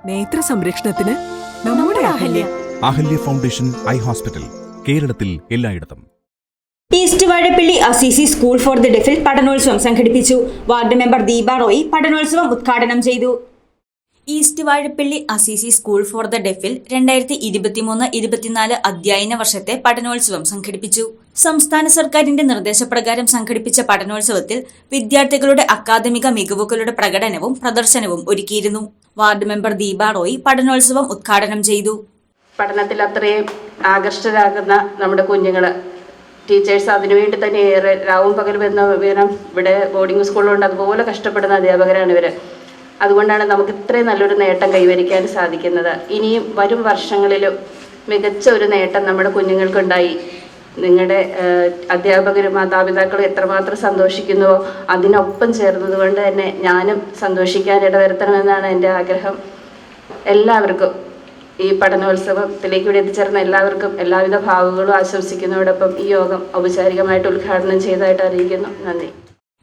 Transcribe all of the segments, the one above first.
നേത്ര സംരക്ഷണത്തിന് നമ്മുടെ Ahalya. Ahalya foundation eye hospital, കേരളത്തിൽ എല്ലായിടത്തും. East Vazhappally Assisi school for the ഡെഫിൽ പഠനോത്സവം സംഘടിപ്പിച്ചു. വാർഡ് മെമ്പർ ദീപ റോയി പഠനോത്സവം ഉദ്ഘാടനം ചെയ്തു. East Vazhappally Assisi school for the ഡെഫിൽ 2023-24 അധ്യയന വർഷത്തെ പഠനോത്സവം സംഘടിപ്പിച്ചു. സംസ്ഥാന സർക്കാരിന്റെ നിർദ്ദേശപ്രകാരം സംഘടിപ്പിച്ച പഠനോത്സവത്തിൽ വിദ്യാർത്ഥികളുടെ അക്കാദമിക മികവുകളുടെ പ്രകടനവും പ്രദർശനവും ഒരുക്കിയിരുന്നു. വാർഡ് മെമ്പർ ദീപ റോയി പഠനോത്സവം ഉദ്ഘാടനം ചെയ്തു. പഠനത്തിൽ അത്രയും ആകർഷകരാകുന്ന നമ്മുടെ കുഞ്ഞുങ്ങള്, ടീച്ചേഴ്സ് അതിനുവേണ്ടി തന്നെ ഏറെ രാവും പകലും എന്ന വിവരം ഇവിടെ ബോർഡിംഗ് സ്കൂളുണ്ട്, അതുപോലെ കഷ്ടപ്പെടുന്ന അധ്യാപകരാണ് ഇവർ. അതുകൊണ്ടാണ് നമുക്ക് ഇത്രയും നല്ലൊരു നേട്ടം കൈവരിക്കാൻ സാധിക്കുന്നത്. ഇനിയും വരും വർഷങ്ങളിലും മികച്ച ഒരു നേട്ടം നമ്മുടെ കുഞ്ഞുങ്ങൾക്കുണ്ടായി. നിങ്ങളുടെ അധ്യാപകരും മാതാപിതാക്കളും എത്രമാത്രം സന്തോഷിക്കുന്നുവോ അതിനൊപ്പം ചേർന്നതുകൊണ്ട് തന്നെ ഞാനും സന്തോഷിക്കാൻ ഇടവരുത്തണമെന്നാണ് എൻ്റെ ആഗ്രഹം. എല്ലാവർക്കും ഈ പഠനോത്സവത്തിലേക്ക് ഇവിടെ എത്തിച്ചേർന്ന എല്ലാവർക്കും എല്ലാവിധ ഭാവുകളും ആശംസിക്കുന്നതോടൊപ്പം ഈ യോഗം ഔപചാരികമായിട്ട് ഉദ്ഘാടനം ചെയ്തതായിട്ട് അറിയിക്കുന്നു. നന്ദി.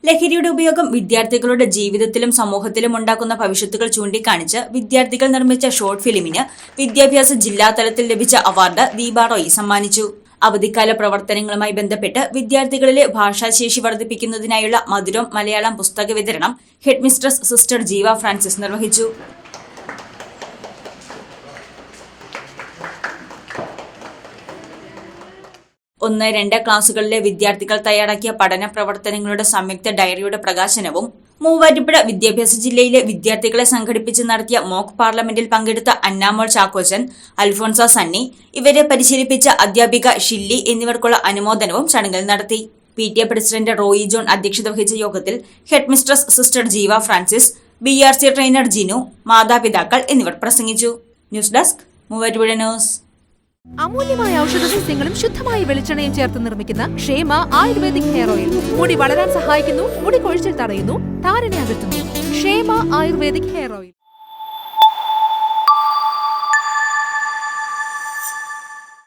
ലഹരിയുടെ ഉപയോഗം വിദ്യാർത്ഥികളുടെ ജീവിതത്തിലും സമൂഹത്തിലും ഉണ്ടാക്കുന്ന ഭവിഷ്യത്തുകൾ ചൂണ്ടിക്കാണിച്ച് വിദ്യാർത്ഥികൾ നിർമ്മിച്ച ഷോർട്ട് ഫിലിമിന് വിദ്യാഭ്യാസ ജില്ലാതലത്തിൽ ലഭിച്ച അവാർഡ് ദീപ റോയി സമ്മാനിച്ചു. അവധിക്കാല പ്രവർത്തനങ്ങളുമായി ബന്ധപ്പെട്ട് വിദ്യാർത്ഥികളിലെ ഭാഷാശേഷി വർദ്ധിപ്പിക്കുന്നതിനായുള്ള മധുരം മലയാളം പുസ്തക വിതരണം ഹെഡ് മിസ്ട്രസ് സിസ്റ്റർ ജീവ ഫ്രാൻസിസ് നിർവഹിച്ചു. 1-2 ക്ലാസുകളിലെ വിദ്യാർത്ഥികൾ തയ്യാറാക്കിയ പഠന പ്രവർത്തനങ്ങളുടെ സംയുക്ത ഡയറിയുടെ പ്രകാശനവും മൂവാറ്റുപുഴ വിദ്യാഭ്യാസ ജില്ലയിലെ വിദ്യാർത്ഥികളെ സംഘടിപ്പിച്ച് നടത്തിയ മോക്ക് പാർലമെന്റിൽ പങ്കെടുത്ത അന്നാമോൾ ചാക്കോച്ചൻ, അൽഫോൺസ സണ്ണി, ഇവരെ പരിശീലിപ്പിച്ച അധ്യാപിക ഷില്ലി എന്നിവർക്കുള്ള അനുമോദനവും ചടങ്ങിൽ നടത്തി. PTA പ്രസിഡന്റ് റോയി ജോൺ അധ്യക്ഷത വഹിച്ച യോഗത്തിൽ ഹെഡ് മിസ്ട്രസ് സിസ്റ്റർ ജീവ ഫ്രാൻസിസ്, BRC ട്രെയിനർ ജിനു, മാതാപിതാക്കൾ എന്നിവർ പ്രസംഗിച്ചു. News desk Muvattupuzha news. അമൂല്യമായ ഔഷധ സസ്യങ്ങളും ശുദ്ധമായ വെളിച്ചെണ്ണയും ചേർത്ത് നിർമ്മിക്കുന്ന ക്ഷേമ ആയുർവേദിക് ഹെയർ ഓയിൽ മുടി വളരാൻ സഹായിക്കുന്നു, മുടി കൊഴിച്ചിൽ തടയുന്നു, താരനെ അകറ്റുന്നു. ക്ഷേമ ആയുർവേദിക് ഹെയർ ഓയിൽ.